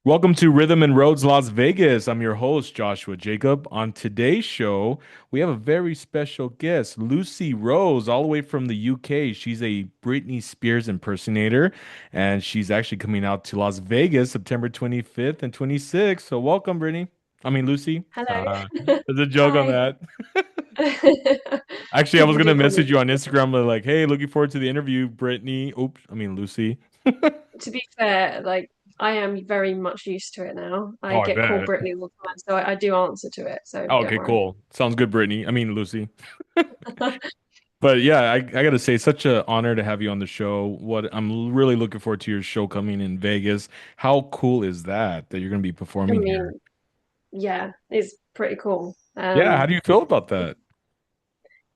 Welcome to Rhythm and Roads Las Vegas. I'm your host, Joshua Jacob. On today's show, we have a very special guest, Lucy Rose, all the way from the UK. She's a Britney Spears impersonator, and she's actually coming out to Las Vegas September 25th and 26th. So, welcome, Brittany. I mean, Lucy. Hello. There's a joke on Hi. that. Actually, I was People gonna do call me. message you on Instagram, but like, hey, looking forward to the interview, Brittany. Oops, I mean, Lucy. To be fair, like I am very much used to it now. I Oh, I get called bet. Brittany all the time, so I do answer to it. So Oh, don't okay, worry. cool. Sounds good, Brittany. I mean, Lucy. But yeah, I gotta say, such an honor to have you on the show. What really looking forward to your show coming in Vegas. How cool is that you're gonna be I performing here? mean, yeah, it's pretty cool. Yeah, how do you feel about that?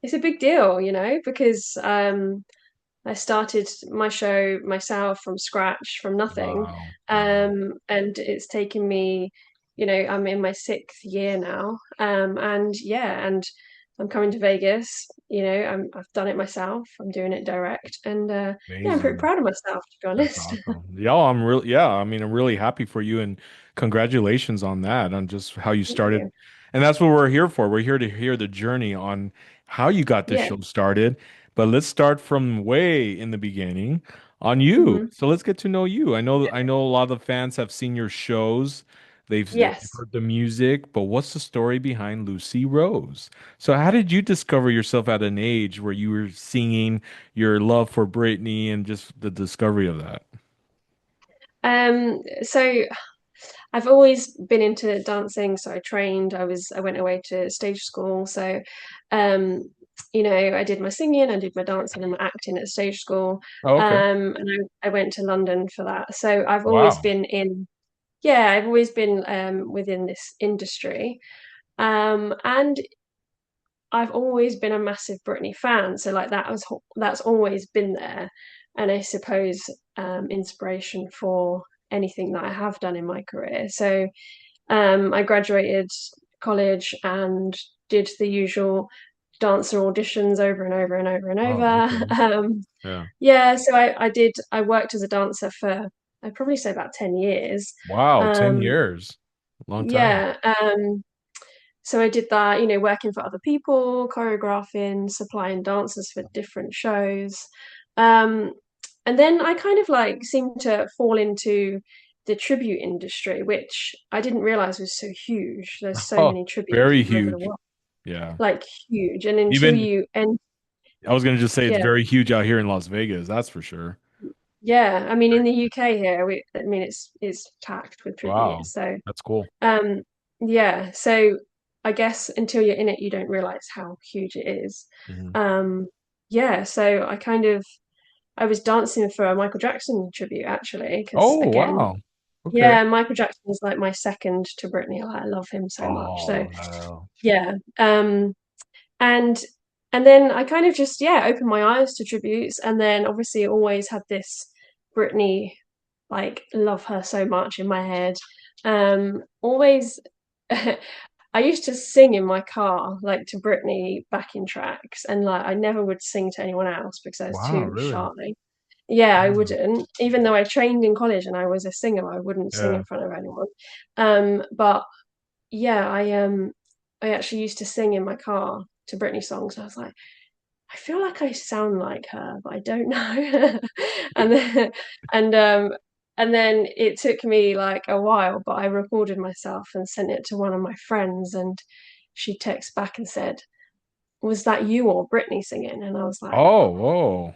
It's a big deal, because I started my show myself from scratch, from nothing. Wow, wow, And it's taken me, I'm in my sixth year now. And yeah, and I'm coming to Vegas, I've done it myself. I'm doing it direct. And yeah, I'm pretty amazing. proud of myself, to be That's honest. awesome. Yeah, I'm really, yeah, I mean, I'm really happy for you and congratulations on that, on just how you Thank started. you. And that's what we're here for. We're here to hear the journey on how you got this Yeah. show started. But let's start from way in the beginning on you. Hmm. So let's get to know you. I know a lot of the fans have seen your shows. They've Yes. heard the music, but what's the story behind Lucy Rose? So how did you discover yourself at an age where you were singing your love for Britney and just the discovery of that? So I've always been into dancing, so I trained. I went away to stage school. So, um, I did my singing, I did my dancing and my acting at stage school. Oh, okay. And I went to London for that. So Wow. I've always been within this industry. And I've always been a massive Britney fan. So like that's always been there. And I suppose inspiration for anything that I have done in my career. So I graduated college and did the usual dancer auditions over and over and over and Oh, over. okay. Yeah. Yeah, so I worked as a dancer for I'd probably say about 10 years. Wow, 10 Um, years. Long time. yeah, so I did that, working for other people, choreographing, supplying dancers for different shows. Um, and then I kind of like seemed to fall into the tribute industry, which I didn't realize was so huge. There's so Oh, many tributes very all over the huge. world, Yeah. like huge. And until Even you and I was gonna just say it's yeah, very huge out here in Las Vegas, that's for sure. yeah. I mean, in the UK here, I mean, it's packed with Wow. tributes. So That's cool. Um, yeah, so I guess until you're in it, you don't realize how huge it is. Mhm. Um, yeah, so I was dancing for a Michael Jackson tribute actually, because Oh, again, wow. Okay. yeah, Michael Jackson is like my second to Britney. I love him so much. So Oh, no. yeah, and and then I kind of just opened my eyes to tributes, and then obviously always had this Britney like love her so much in my head. Always I used to sing in my car like to Britney backing tracks, and like I never would sing to anyone else because I was Wow, too really? shy. Yeah, I Mm. wouldn't. Even though I trained in college and I was a singer, I wouldn't sing Yeah. in front of anyone. But yeah, I actually used to sing in my car to Britney songs. I was like, I feel like I sound like her, but I don't know. and then and and then it took me like a while, but I recorded myself and sent it to one of my friends, and she texted back and said, "Was that you or Britney singing?" And I was like, Oh, whoa.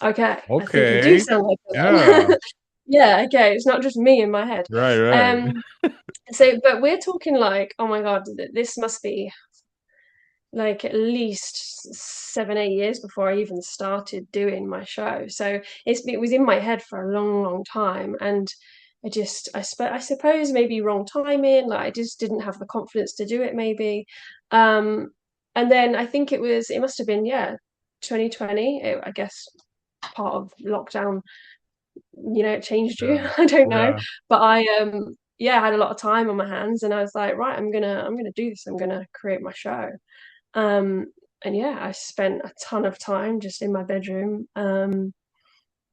Okay, I think you do Okay. sound like her Yeah. then." Yeah, okay, it's not just me in my head. Right, right. Um, but we're talking like, oh my God, this must be like at least 7, 8 years before I even started doing my show. So it was in my head for a long, long time, and I suppose maybe wrong timing. Like I just didn't have the confidence to do it. Maybe, um, and then I think it must have been 2020. I guess part of lockdown, it changed you. Yeah. I don't know, Yeah. but I had a lot of time on my hands, and I was like, right, I'm gonna do this. I'm gonna create my show. Um, and yeah, I spent a ton of time just in my bedroom,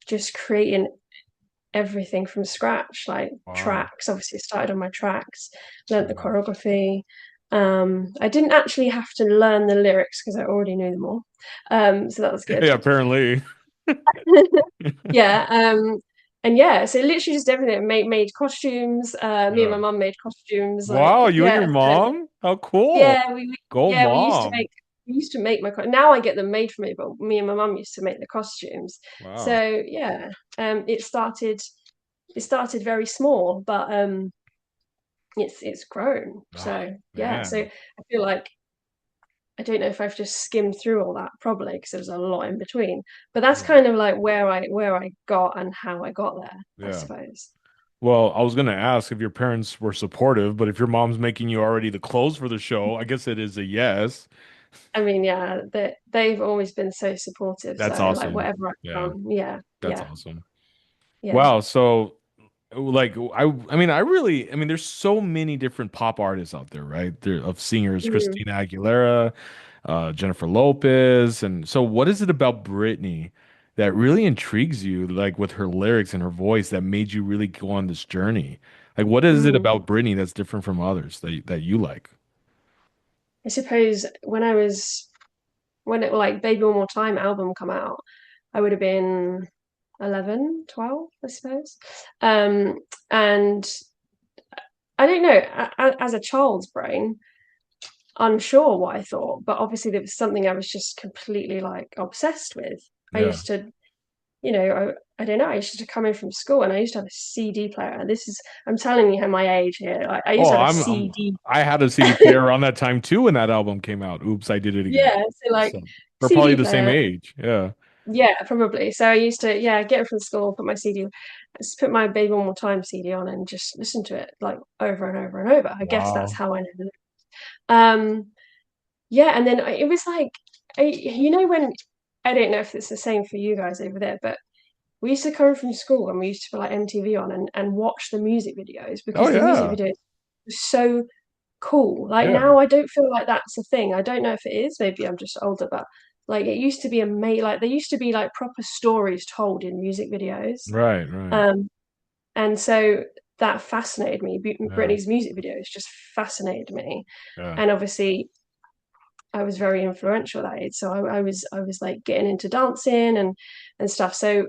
just creating. everything from scratch, like Wow. tracks. Obviously, started on my tracks, learnt the Yeah. choreography. I didn't actually have to learn the lyrics because I already knew them all. So that was good. Yeah, apparently. Yeah. And yeah, so literally just everything. Made costumes. Me and Yeah. my mum made costumes. Like, Wow, you and your yeah, so, mom? How cool. yeah, Go we used to mom. make my now I get them made for me, but me and my mum used to make the costumes. Wow. So yeah, it started very small, but it's grown. Ah, So yeah, so man. I feel like I don't know if I've just skimmed through all that probably because there was a lot in between. But that's Yeah. kind of like where I got and how I got there, I Yeah. suppose. Well, I was gonna ask if your parents were supportive, but if your mom's making you already the clothes for the show, I guess it is a yes. I mean, yeah, they've always been so supportive. That's So like awesome. whatever I've Yeah, done, yeah, that's yeah, awesome. yeah. Wow. So, like, I mean, there's so many different pop artists out there, right? There of singers, Mm. Christina Aguilera, Jennifer Lopez, and so what is it about Britney that really intrigues you, like with her lyrics and her voice, that made you really go on this journey? Like, what is it Mm. about Britney that's different from others that you like? I suppose when it like Baby One More Time album come out, I would have been 11, 12, I suppose. And I don't know, as a child's brain, unsure what I thought, but obviously there was something I was just completely like obsessed with. I Yeah. used to, I don't know, I used to come in from school and I used to have a CD player. I'm telling you how my age here. Like, I used Oh, to have a I'm CD. I had a CD player around that time too when that album came out. Oops, I did it again. Yeah, so like So we're probably CD the same player. age. Yeah. Yeah, probably. So I used to, yeah, get it from school, put my CD, just put my Baby One More Time CD on and just listen to it like over and over and over. I guess that's Wow. how I know it. Um, yeah, and then it was like, when I don't know if it's the same for you guys over there, but we used to come from school and we used to put like MTV on and watch the music videos Oh because the music yeah. videos were so cool. Like Yeah. now I don't feel like that's a thing. I don't know if it is. Maybe I'm just older, but like it used to be like there used to be like proper stories told in music videos. Right, right. Um, and so that fascinated me. Yeah. Britney's music videos just fascinated me. Yeah. And obviously I was very influential at that age. So I was like getting into dancing and stuff. So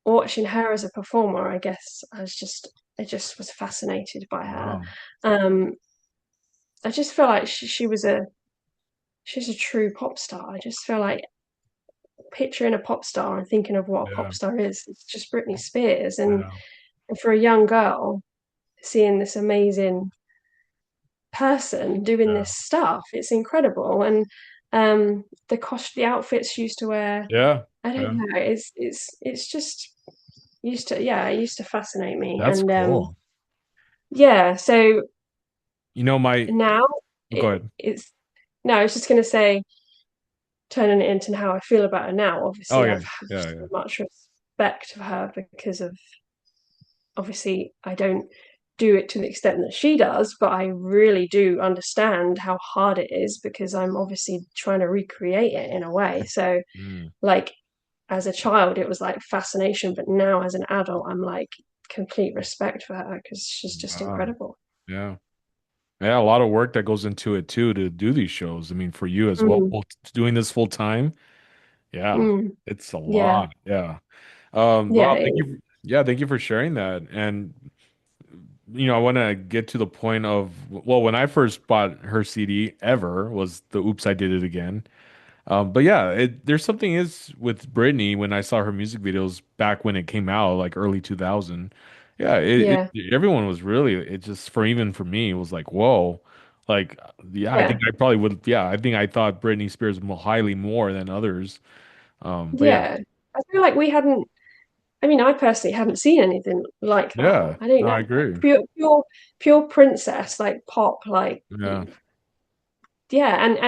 watching her as a performer, I just was fascinated by her. Wow. Um, I just feel like she's a true pop star. I just feel like picturing a pop star and thinking of what a pop Yeah. star is. It's just Britney Spears, Yeah. and for a young girl, seeing this amazing person doing Yeah. this stuff, it's incredible. And the outfits she used to wear, Yeah. I don't Yeah. know. It's just it used to fascinate me. That's And cool. yeah, so You know, my now go ahead. it's no, I was just gonna say turning it into how I feel about her now. Oh Obviously, yeah. I've had Yeah, so yeah. much respect for her because of obviously I don't do it to the extent that she does, but I really do understand how hard it is because I'm obviously trying to recreate it in a way. So, Mm. like, as a child, it was like fascination, but now as an adult, I'm like complete respect for her because she's just Wow. incredible. Yeah. Yeah, a lot of work that goes into it too to do these shows. I mean, for you as well, Mm, doing this full time. Yeah. mm, It's a yeah, lot. Yeah. yeah, Well, thank you for sharing that. And I want to get to the point of, well, when I first bought her CD ever was the Oops, I Did It Again. But yeah, there's something is with Britney when I saw her music videos back when it came out, like early 2000. Yeah, yeah, everyone was really, it just for even for me, it was like, whoa. Like, yeah, I think yeah, I probably would, yeah, I think I thought Britney Spears highly more than others. But yeah, yeah. I feel like we hadn't. I mean, I personally haven't seen anything like that. yeah, I don't no, know, I like agree. pure princess, like pop, like Yeah, yeah, and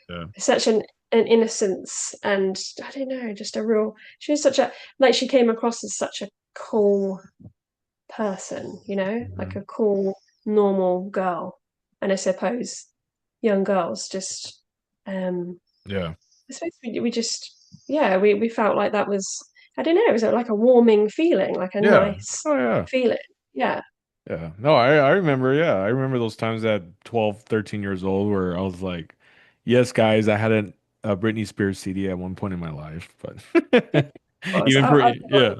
yeah, such an innocence, and I don't know, just a real. She was such a like she came across as such a cool person, like mhm, a cool normal girl, and I suppose young girls just um yeah, I suppose we just yeah we felt like that was. I don't know, it was like a warming feeling, like a Yeah. nice Oh yeah. feeling. Yeah. Yeah. No, I remember, yeah. I remember those times at 12, 13 years old where I was like, yes, guys, I had a Britney Spears CD at one point in my life, Yeah, but of course. even for I feel yeah. like,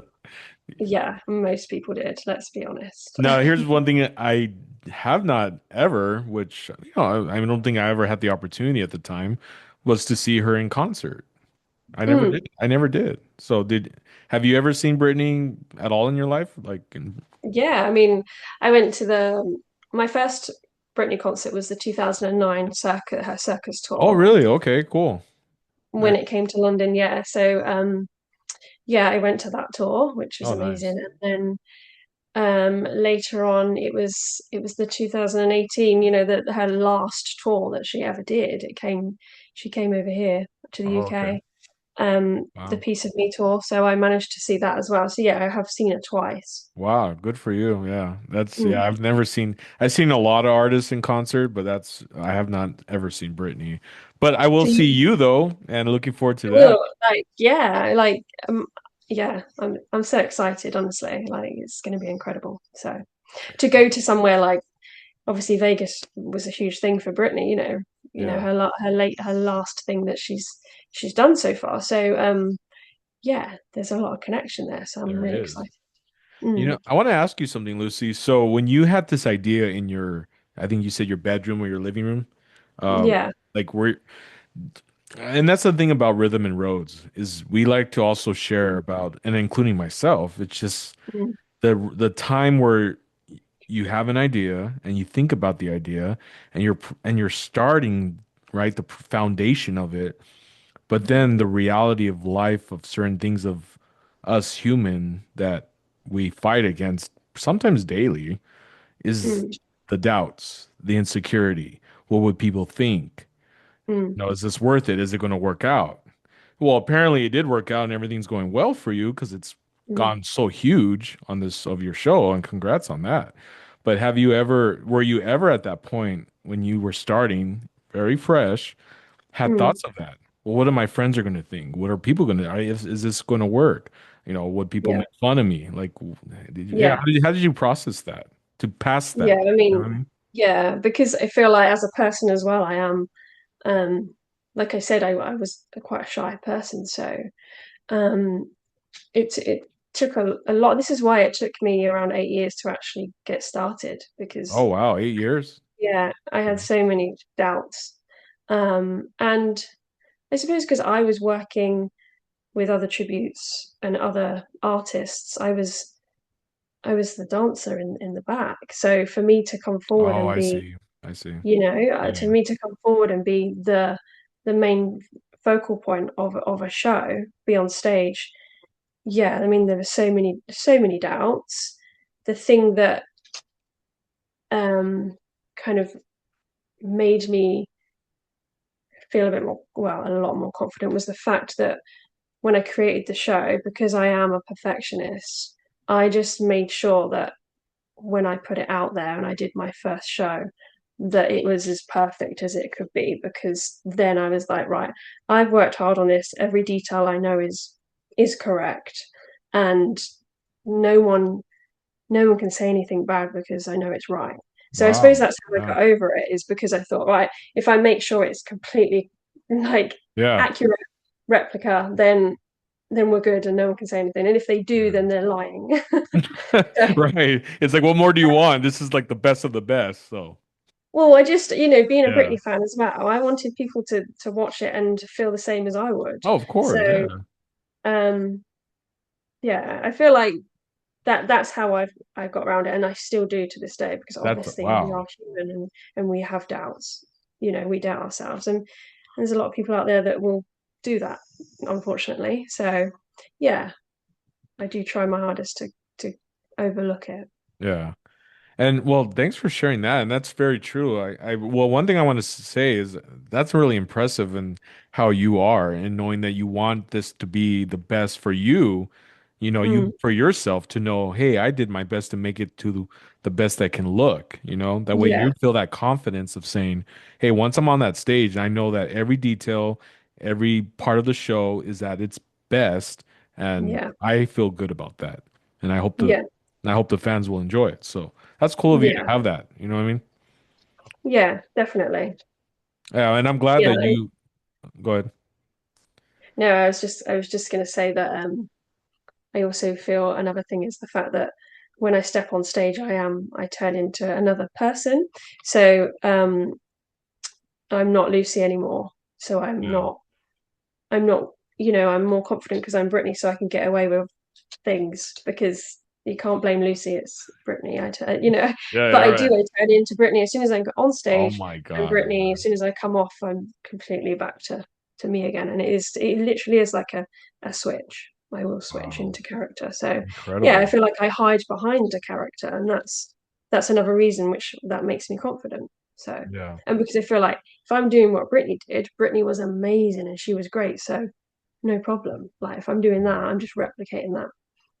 yeah, most people did, let's be honest. Now, here's one thing that I have not ever, which I don't think I ever had the opportunity at the time, was to see her in concert. I never Mm, did. I never did. So did have you ever seen Britney at all in your life? Like yeah, I mean, I went to my first Britney concert was the 2009 her circus oh, tour really? Okay, cool. when Nice. it came to London. Yeah, so yeah, I went to that tour, which was Oh, amazing. nice. And then later on, it was the 2018, that her last tour that she ever did. She came over here to the Oh, okay. UK, the Wow. Piece of Me tour. So I managed to see that as well. So yeah, I have seen it twice. Wow, good for you. Yeah. That's Mm. yeah, I've seen a lot of artists in concert, but I have not ever seen Britney. But I will Do see you you though, and looking forward to that. will like yeah, like yeah, I'm so excited, honestly. Like it's going to be incredible. So to go to somewhere like obviously Vegas was a huge thing for Britney, Yeah, her last thing that she's done so far. So yeah, there's a lot of connection there. So I'm there really is. excited. Mm, I want to ask you something, Lucy. So when you had this idea in I think you said your bedroom or your living room, uh, yeah. like where, and that's the thing about Rhythm and Roads is we like to also share about, and including myself, it's just Mm, the time where you have an idea and you think about the idea and you're starting right the foundation of it, but then the reality of life of certain things of us human that we fight against sometimes daily is mm, the doubts, the insecurity. What would people think? mm, Is this worth it? Is it going to work out? Well, apparently it did work out and everything's going well for you because it's mm, gone so huge on this of your show, and congrats on that. But were you ever at that point when you were starting very fresh, had mm. thoughts of that? Well, what are my friends are going to think? What are people going to, is this going to work? Would people Yeah, make fun of me? Like, yeah, yeah, how did you process that to pass yeah. that? I You know mean, what I mean? yeah, because I feel like as a person as well, I am um like I said, I was quite a shy person, so um it took a lot. This is why it took me around 8 years to actually get started Oh, because wow, 8 years. yeah, I Yeah. had so many doubts. And I suppose because I was working with other tributes and other artists, I was the dancer in the back. So for me to come forward Oh, and I be, see. I see. to Yeah. me to come forward and be the main focal point of a show, be on stage. Yeah, I mean there were so many doubts. The thing that kind of made me feel a bit more, well, a lot more confident was the fact that when I created the show, because I am a perfectionist, I just made sure that when I put it out there and I did my first show, that it was as perfect as it could be. Because then I was like, right, I've worked hard on this. Every detail I know is correct, and no one no one can say anything bad because I know it's right. So I suppose Wow. that's how I Yeah. got over it, is because I thought, right, if I make sure it's completely like Yeah. accurate replica, then we're good and no one can say anything. And if they do, then they're lying. So, Right. It's like, what more do you want? This is like the best of the best. So, well, I just, being a yeah. Britney fan as well, I wanted people to watch it and feel the same as I would. Oh, of course. So, Yeah. um, yeah, I feel like that's how I got around it, and I still do to this day because obviously we Wow. are human and we have doubts. We doubt ourselves, and there's a lot of people out there that will do that, unfortunately. So, yeah, I do try my hardest to overlook it. Yeah. And well, thanks for sharing that. And that's very true. Well, one thing I want to say is that's really impressive in how you are and knowing that you want this to be the best for you, Mm, for yourself to know, hey, I did my best to make it to the best that can look, that way yeah, you feel that confidence of saying, hey, once I'm on that stage, I know that every detail, every part of the show is at its best. and Yeah. I feel good about that. And Yeah. I hope the fans will enjoy it. So that's cool of you to Yeah. have that. You know what I mean? Yeah, definitely. Yeah, and I'm glad Yeah. that you go ahead. No, I was just going to say that I also feel another thing is the fact that when I step on stage, I turn into another person. So I'm not Lucy anymore. So Yeah. I'm not, I'm more confident because I'm Britney, so I can get away with things because you can't blame Lucy. It's Britney. Yeah, But you're I do. right. I turn into Britney as soon as I go on Oh stage. my I'm God. Britney. As soon as I come off, I'm completely back to me again. And it literally is like a switch. I will switch Wow. into character. So yeah, I Incredible. feel like I hide behind a character, and that's another reason which that makes me confident. So Yeah. and because I feel like if I'm doing what Britney did, Britney was amazing and she was great. So no problem. Like if I'm doing that, I'm just replicating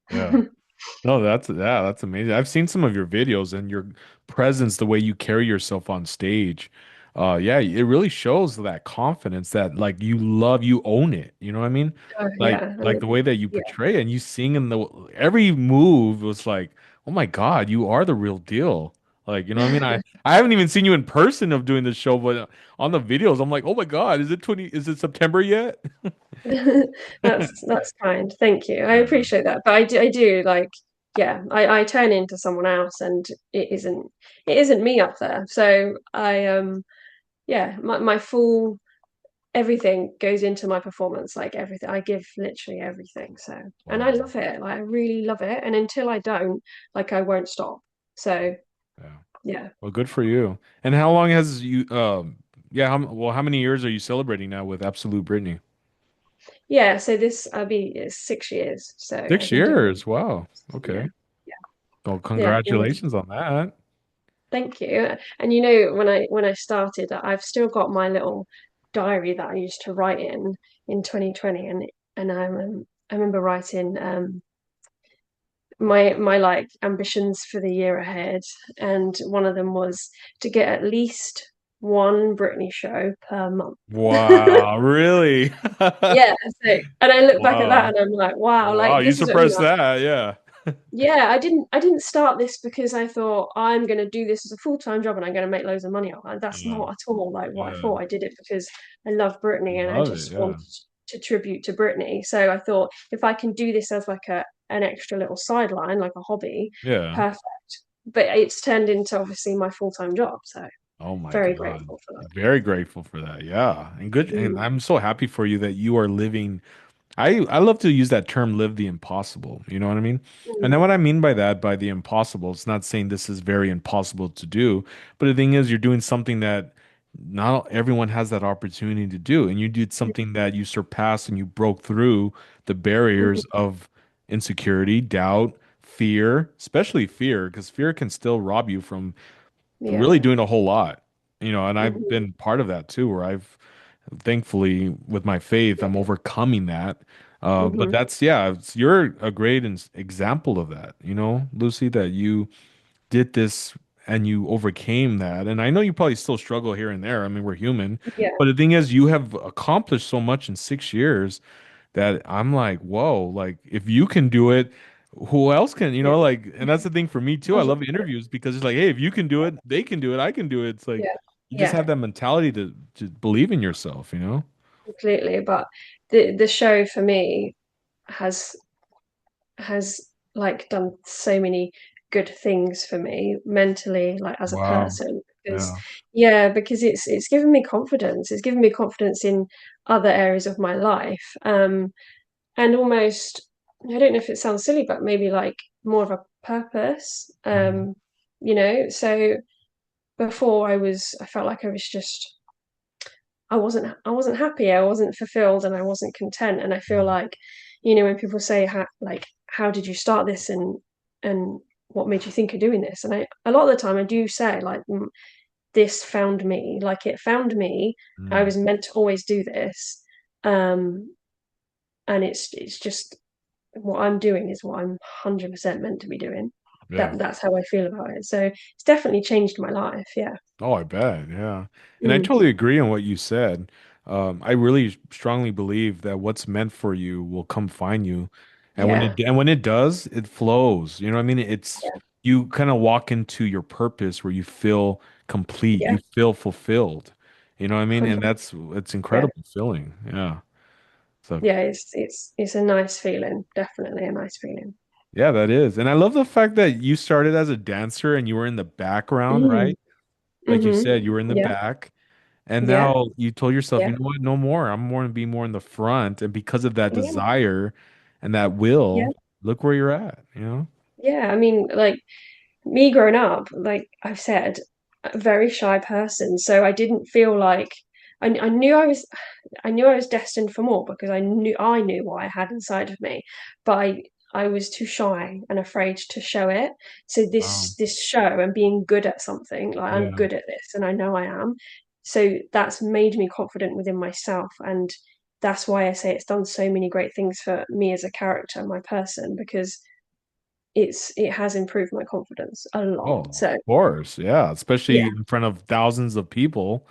Yeah. that. No, that's amazing. I've seen some of your videos and your presence, the way you carry yourself on stage. Yeah, it really shows that confidence that like you own it. You know what I mean? Oh yeah, Like the way that you yeah. portray it and you sing in the every move was like, oh my God, you are the real deal. Like, you know what I mean? I haven't even seen you in person of doing this show, but on the videos, I'm like, oh my God, is it September yet? That's kind. Thank you. I Yeah. appreciate that. But I do like, yeah, I turn into someone else, and it isn't me up there. So yeah, my full everything goes into my performance, like everything. I give literally everything. So, and I Wow. love it. Like I really love it. And until I don't, like I won't stop. So Yeah. yeah, Well, good for you. And how long has you yeah, how many years are you celebrating now with Absolute Britney? yeah. So this I'll be 6 years. So I've Six been doing years. it. Wow. Yeah, Okay. Well, yeah, yeah. congratulations on that. Thank you. And when I started, I've still got my little diary that I used to write in 2020, and I remember writing my like ambitions for the year ahead, and one of them was to get at least one Britney show per month. Wow, really? Yeah, so and I look back at that Wow. and I'm like, wow, Wow, like you this is what I mean. suppressed that. Yeah. Yeah, I didn't start this because I thought I'm going to do this as a full-time job and I'm going to make loads of money off it. That's Yeah. not at all like what I Yeah. thought. I did it because I love Britney and I Love it. just Yeah. wanted to tribute to Britney. So I thought if I can do this as like an extra little sideline, like a hobby, Yeah. perfect. But it's turned into obviously my full-time job. So Oh my very God. grateful for that. Very grateful for that. Yeah. And good. And Mm, I'm so happy for you that you are living. I love to use that term live the impossible. You know what I mean? And then mm, what I mean by that, by the impossible, it's not saying this is very impossible to do, but the thing is you're doing something that not everyone has that opportunity to do. And you did something that you surpassed and you broke through the barriers mm, of insecurity, doubt, fear, especially fear, because fear can still rob you from yeah. really doing a whole lot. You know, and I've Hmm. been part of that too, where I've thankfully with my faith, I'm overcoming that. But Hmm. that's yeah, you're a great example of that, you know, Lucy, that you did this and you overcame that. And I know you probably still struggle here and there. I mean, we're human, Yeah. but the thing is, you have accomplished so much in 6 years that I'm like, whoa, like if you can do it, who else can, you Yeah. know, like, and that's the thing for me too. I love 100%. interviews because it's like, hey, if you can do it, they can do it, I can do it. It's like Yeah. you just Yeah. have that mentality to believe in yourself, you know? Completely. But the show for me has has like done so many good things for me mentally, like as a Wow. person. Because Yeah. yeah, because it's given me confidence. It's given me confidence in other areas of my life. And almost I don't know if it sounds silly, but maybe like more of a purpose. Mhm. So before I felt like I was just I wasn't happy, I wasn't fulfilled, and I wasn't content. And I feel like, when people say how did you start this and what made you think of doing this? And I a lot of the time I do say like this found me, like it found me. I Mm. was meant to always do this. Um and it's just what I'm doing is what I'm 100% meant to be doing. Yeah. That's how I feel about it. So it's definitely changed my life. Yeah. Oh, I bet. Yeah. And I Mm, totally agree on what you said. I really strongly believe that what's meant for you will come find you. Yeah. And when it does, it flows. You know what I mean? It's Yeah. you kind of walk into your purpose where you feel complete, Yeah. you feel fulfilled. You know what I mean? And 100. that's it's Yeah. incredible feeling. Yeah. So Yeah, it's a nice feeling. Definitely a nice feeling. yeah, that is. And I love the fact that you started as a dancer and you were in the background, Mm. right? Like you Mm-hmm. said, you were in the Yeah. back. And Yeah. now you told yourself, you Yeah. know what, no more. I'm more to be more in the front. And because of that Yeah. desire and that Yeah. will, look where you're at, you know? Yeah. I mean, like me growing up, like I've said, a very shy person. So I didn't feel like I knew I knew I was destined for more because I knew what I had inside of me, but I was too shy and afraid to show it. So Wow. this show and being good at something, like I'm Yeah. good at this and I know I am. So that's made me confident within myself, and that's why I say it's done so many great things for me as a character, my person, because it has improved my confidence a lot. Oh, of So course. Yeah. Especially yeah, in front of thousands of people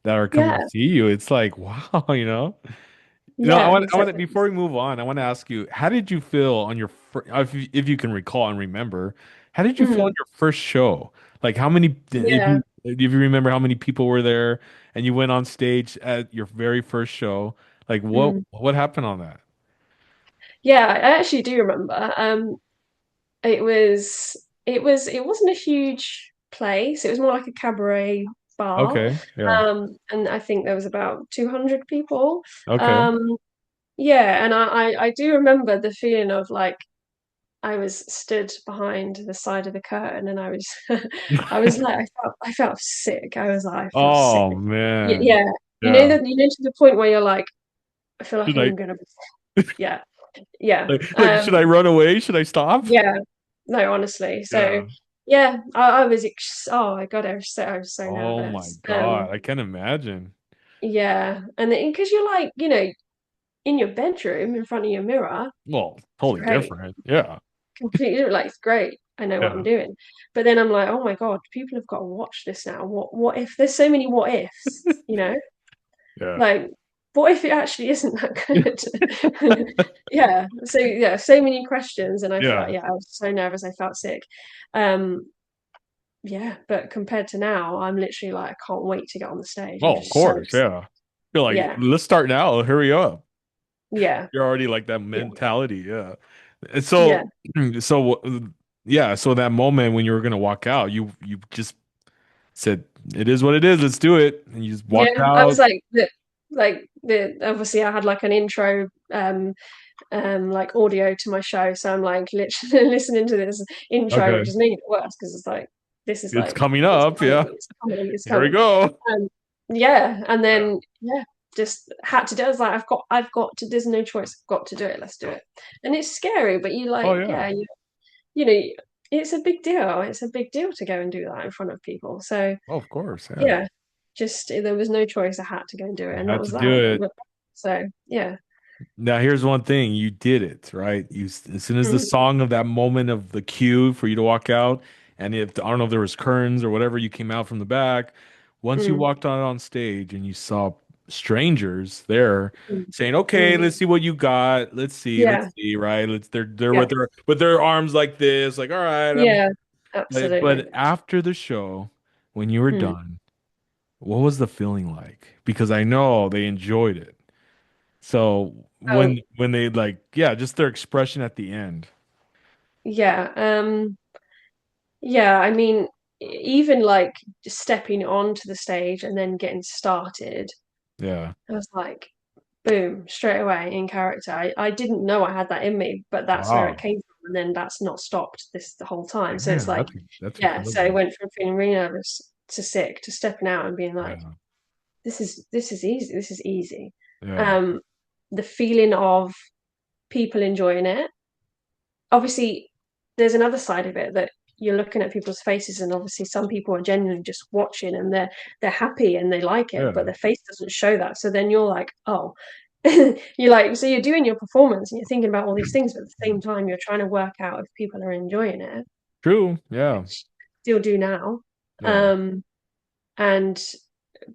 that are coming to yeah, see you. It's like, wow, you know? yeah, I want to, exactly. before we move on, I want to ask you, how did you feel on your, if you can recall and remember, how did you feel on Mhm. your first show? Like how many, Yeah. if you remember how many people were there and you went on stage at your very first show, like Mm. what happened on that? Yeah, I actually do remember. It wasn't a huge place. It was more like a cabaret bar. Okay. Yeah. And I think there was about 200 people. Okay. Um, yeah, and I do remember the feeling of like I was stood behind the side of the curtain and I was I was like I felt sick. I was like I feel sick. Oh Y man. yeah. Yeah. You know to the point where you're like, I feel like Should I I'm gonna be yeah. Yeah. like should I run away? Should I stop? Yeah. No, honestly. So Yeah. yeah, I was oh my God, I was so Oh my nervous. God. I can't imagine. Yeah. And because you're like, in your bedroom in front of your mirror, Well, it's totally great. different. Yeah. Completely like it's great. I know what I'm Yeah. doing. But then I'm like, oh my God, people have got to watch this now. What if there's so many what ifs, Yeah. Like, what if it actually isn't that good? Yeah. So yeah, so many questions, and I felt Yeah. yeah, I was so nervous. I felt sick. Um, yeah, but compared to now, I'm literally like, I can't wait to get on the stage. I'm Oh, of just so course. Yeah. You're like, yeah, let's start now. Hurry up. yeah, You're already like that yeah, mentality. Yeah. And yeah, so, so, yeah. So that moment when you were gonna walk out, you just said, "It is what it is. Let's do it." And you just walked yeah. I was out. like the obviously I had like an intro like audio to my show, so I'm like literally listening to this intro, which Okay. is making it worse because it's like this is It's like coming up. Yeah. it's Here we coming. go. Yeah, and Yeah. then yeah, just had to do it. I was like, I've got to. There's no choice. I've got to do it. Let's do it. And it's scary, but you Oh like, yeah. yeah, you know, it's a big deal. It's a big deal to go and do that in front of people. So Oh, of course. Yeah. yeah, just there was no choice. I had to go and do it, You and that had was to do that. it. So yeah. Now, here's one thing. You did it, right? As soon as the Mhm. song of that moment of the cue for you to walk out, and if I don't know if there was curtains or whatever, you came out from the back. Once you Mm, walked out on stage and you saw strangers there mm, saying, "Okay, mm. let's see what you got. Yeah, Let's see, right? They're yeah, with their arms like this, like, all right, I'm yeah, but absolutely. after the show, when you were Mm. done, what was the feeling like? Because I know they enjoyed it. So Oh, when they like, yeah, just their expression at the end. yeah. Yeah, I mean, even like just stepping onto the stage and then getting started, Yeah. I was like, boom, straight away in character. I didn't know I had that in me, but that's where it Wow. came from. And then that's not stopped this the whole time. So it's Man, like, that's yeah, so I incredible. went from feeling really nervous to sick to stepping out and being like, Yeah. this is easy. This is easy. Yeah. Um, the feeling of people enjoying it. Obviously, there's another side of it that you're looking at people's faces, and obviously some people are genuinely just watching and they're happy and they like it, but Yeah. their face doesn't show that. So then you're like, oh, you're like, so you're doing your performance and you're thinking about all these things, but at the same time you're trying to work out if people are enjoying it, True. Yeah. which I still do now. Yeah. Um, and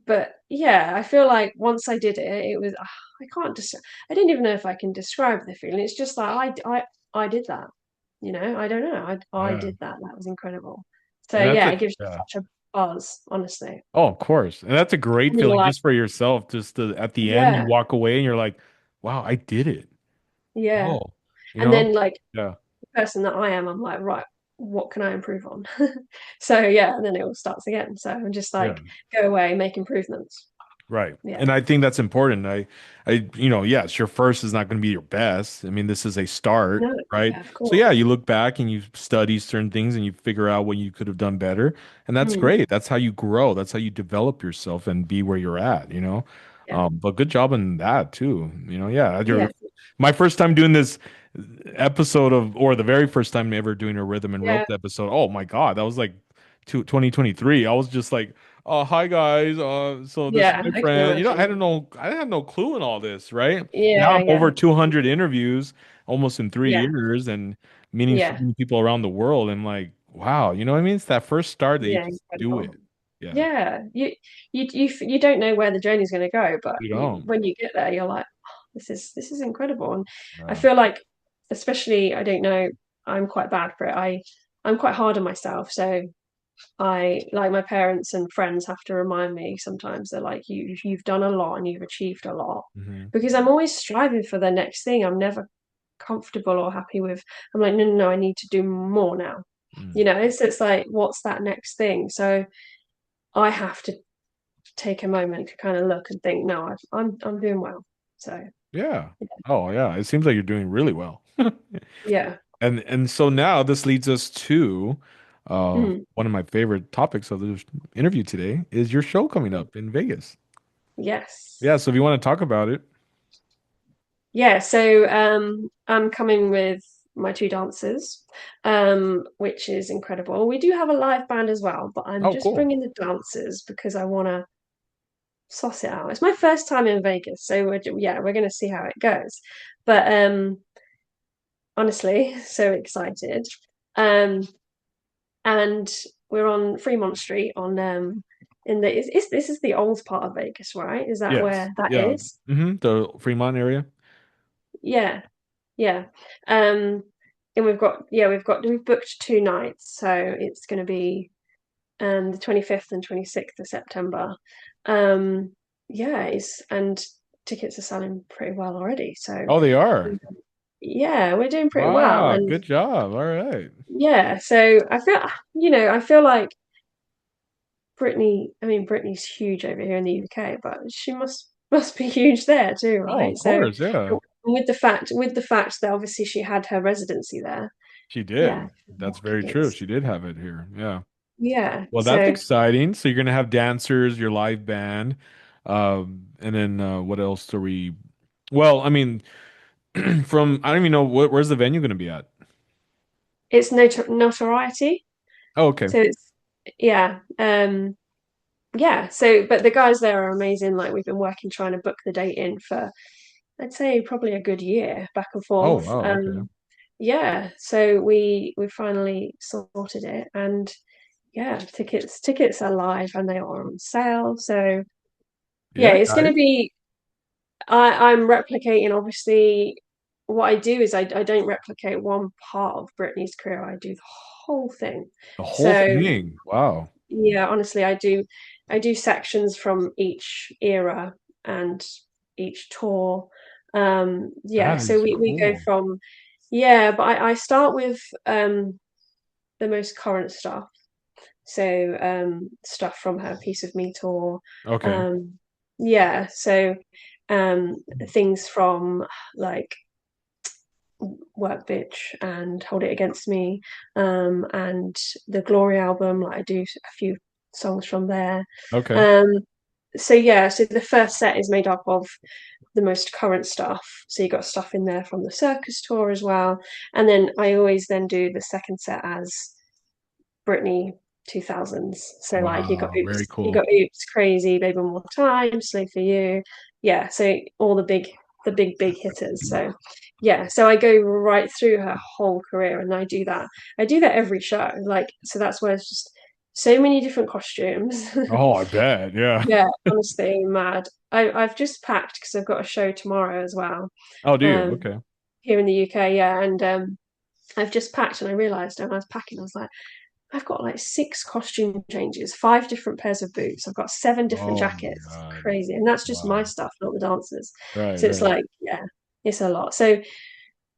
but yeah, I feel like once I did it, it was I can't just I don't even know if I can describe the feeling. It's just like I did that. I don't know. I Yeah. did that. That was incredible. So And that's yeah, a it gives you yeah. such a buzz, honestly. Oh, of course. And that's a great And you're feeling like, just for yourself. Just to, at the end, you yeah, walk away and you're like, wow, I did it. yeah. Oh, you And know? then like Yeah. the person that I am, I'm like, right, what can I improve on? So yeah, and then it all starts again. So I'm just Yeah. like, go away, make improvements. Right. Yeah. And I think that's important. Yes, your first is not going to be your best. I mean, this is a start, No, right? yeah, of So yeah, course. you look back and you study certain things and you figure out what you could have done better. And that's Mm, great. That's how you grow. That's how you develop yourself and be where you're at. yeah. But good job in that too. Yeah, Yeah. my first time doing this episode or the very first time ever doing a rhythm and Yeah. ropes episode. Oh my God, that was like 2023. I was just like, hi guys. So this is Yeah. my I can friend. imagine. I had no clue in all this, right? Now Yeah. I'm Yeah. over 200 interviews almost in three Yeah. years and meeting so Yeah. many people around the world. And like, wow, you know what I mean? It's that first start that you Yeah. just do it. Incredible. Yeah, Yeah. You don't know where the journey's going to go, but you don't. when you get there, you're like, oh, this is incredible. And I Yeah. feel like, especially, I don't know, I'm quite bad for it. I'm quite hard on myself, so I like my parents and friends have to remind me sometimes. They're like, you've done a lot and you've achieved a lot, Hmm. because I'm always striving for the next thing. I'm never comfortable or happy with. I'm like, no, no, no, I need to do more now. Mm. So it's like, what's that next thing? So I have to take a moment to kind of look and think, no, I'm doing well. So Yeah. Oh yeah. It seems like you're doing really well. yeah. And so now this leads us to Mm. one of my favorite topics of the interview today is your show coming up in Vegas. Yes. Yeah, so if you want to talk about it. Yeah, so I'm coming with my two dancers, which is incredible. We do have a live band as well, but I'm Oh, just cool. bringing the dancers because I want to suss it out. It's my first time in Vegas, so we're going to see how it goes. But honestly, so excited. Um, and we're on Fremont Street on in the is this is the old part of Vegas, right? Is that Yes. where that Yeah. is? The Fremont area. Yeah. Yeah. And we've booked 2 nights, so it's going to be the 25th and 26th of September. Um, yeah, it's and tickets are selling pretty well already. So Oh, they are. yeah, we're doing pretty well. Wow, And good job. All right. yeah, so I feel like Britney's huge over here in the UK, but she must be huge there too, Oh, right? of So course, yeah. with the fact that obviously she had her residency there, She yeah, did. That's very true. it's She did have it here. Yeah. yeah. Well, that's So exciting. So you're gonna have dancers, your live band, and then what else are we? Well, I mean, from I don't even know where's the venue gonna be at. it's notoriety. Oh, okay. So it's yeah, yeah. So but the guys there are amazing. Like we've been working trying to book the date in for I'd say probably a good year back and Oh, forth. wow. Okay. Yeah. So we finally sorted it, and yeah, tickets are live and they are on sale. So yeah, Yeah, it's going to guys. be. I'm replicating. Obviously, what I do is I don't replicate one part of Britney's career. I do the whole thing. The whole So thing. Wow. yeah, honestly, I do sections from each era and each tour. Yeah, That so is we go cool. from yeah, but I start with the most current stuff. So stuff from her Piece of Me tour. Okay. Um, yeah, so things from like Work Bitch and Hold It Against Me, and the Glory album. Like I do a few songs from there. Okay. Um, so yeah, so the first set is made up of the most current stuff. So you got stuff in there from the circus tour as well, and then I always then do the second set as Britney 2000s. So like Wow. Very you cool. got Oops, Crazy, Baby One More Time, Slave for You. Yeah, so all the big hitters. So yeah, so I go right through her whole career and I do that. I do that every show. Like so that's where it's just so many different costumes. Oh, I bet. Yeah. Yeah, honestly, mad. I've just packed because I've got a show tomorrow as well, Oh, do you? um, Okay. here in the UK. Yeah, and I've just packed, and I realised when I was packing, I was like, I've got like six costume changes, five different pairs of boots. I've got seven different Oh my jackets. It's God. crazy, and that's just my Wow. stuff, not the dancers. Right, So it's right. like, yeah, it's a lot. So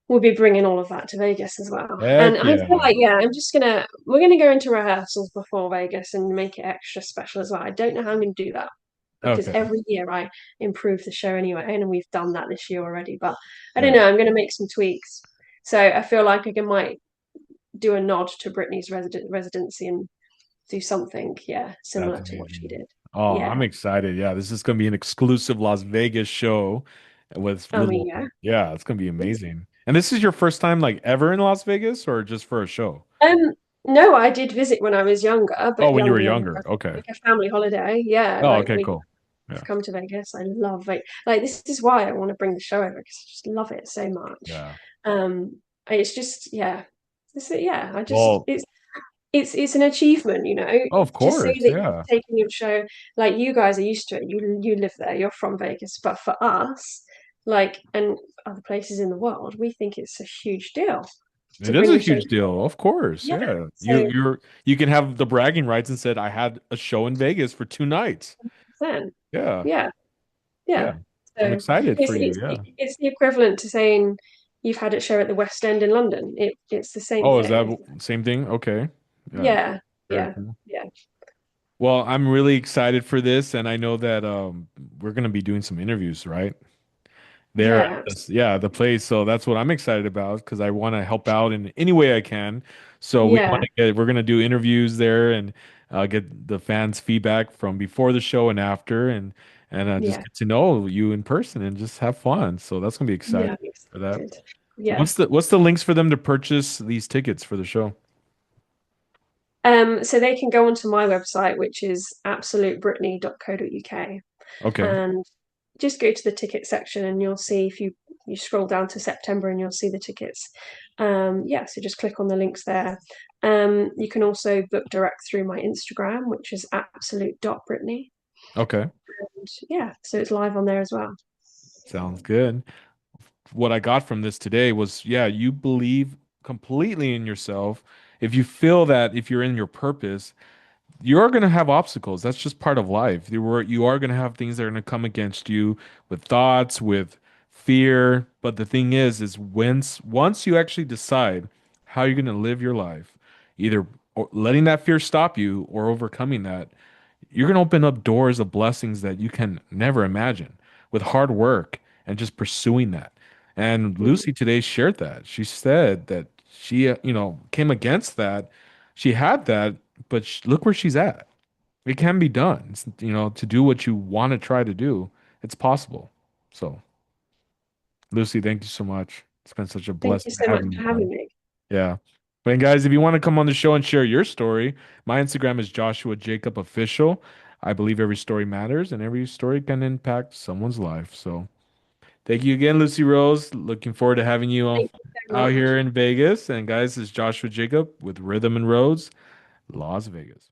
we'll be bringing all of that to Vegas as well. And Heck I feel yeah. like, yeah, we're gonna go into rehearsals before Vegas and make it extra special as well. I don't know how I'm gonna do that because Okay. every year I improve the show anyway, and we've done that this year already. But I don't Right. know, I'm gonna make some tweaks. So I feel like I might do a nod to Britney's residency and do something, yeah, That's similar to what she amazing. did. Oh, I'm Yeah. excited. Yeah, this is gonna be an exclusive Las Vegas show with I mean, little, yeah. yeah, it's gonna be amazing. And this is your first time like ever in Las Vegas or just for a show? Um, no, I did visit when I was younger, Oh, but when you were younger, younger. Okay. like a family holiday. Yeah, Oh, like okay, we cool. Yeah. come to Vegas. I love Vegas. Like this is why I want to bring the show over because I just love it so much. Yeah. It's just yeah, yeah. I just Well, it's an achievement, oh, of to see course. that you've Yeah. taken your show. Like you guys are used to it. You live there. You're from Vegas, but for us, like and other places in the world, we think it's a huge deal to It is bring a the show. huge deal. Of course. Yeah. Yeah. So You can have the bragging rights and said I had a show in Vegas for 2 nights. then, Yeah. yeah, Yeah. yeah. I'm So excited for it's you. it's Yeah. it's the equivalent to saying you've had a show at the West End in London. It's the same Oh, is that thing. same thing? Okay. Yeah. Yeah, Very yeah, cool. yeah, Well, I'm really excited for this, and I know that we're gonna be doing some interviews, right? There at yeah, this, yeah, the place. So that's what I'm excited about because I want to help out in any way I can. So yeah, we're gonna do interviews there and get the fans' feedback from before the show and after, and just yeah, get to know you in person and just have fun. So that's gonna be yeah. exciting I'm for that. excited. Yeah. What's the links for them to purchase these tickets for the show? So they can go onto my website, which is absolutebritney.co.uk, Okay, and just go to the ticket section, and you'll see if you scroll down to September, and you'll see the tickets. Yeah, so just click on the links there. You can also book direct through my Instagram, which is absolute.britney. okay, And yeah, so it's live on there as well. sounds good. What I got from this today was, yeah, you believe completely in yourself. If you feel that if you're in your purpose, you are going to have obstacles. That's just part of life. You are going to have things that are going to come against you with thoughts, with fear. But the thing is once you actually decide how you're going to live your life, either letting that fear stop you or overcoming that, you're going to open up doors of blessings that you can never imagine with hard work and just pursuing that. And Mm, Lucy today shared that. She said that she, came against that. She had that, but look where she's at. It can be done. To do what you want to try to do, it's possible. So, Lucy, thank you so much. It's been such a Thank you blessing so much having for you having on. me. Yeah. But guys, if you want to come on the show and share your story, my Instagram is Joshua Jacob Official. I believe every story matters and every story can impact someone's life. So thank you again, Lucy Rose. Looking forward to having you Thank you so out here much. in Vegas. And guys, this is Joshua Jacob with Rhythm and Roads, Las Vegas.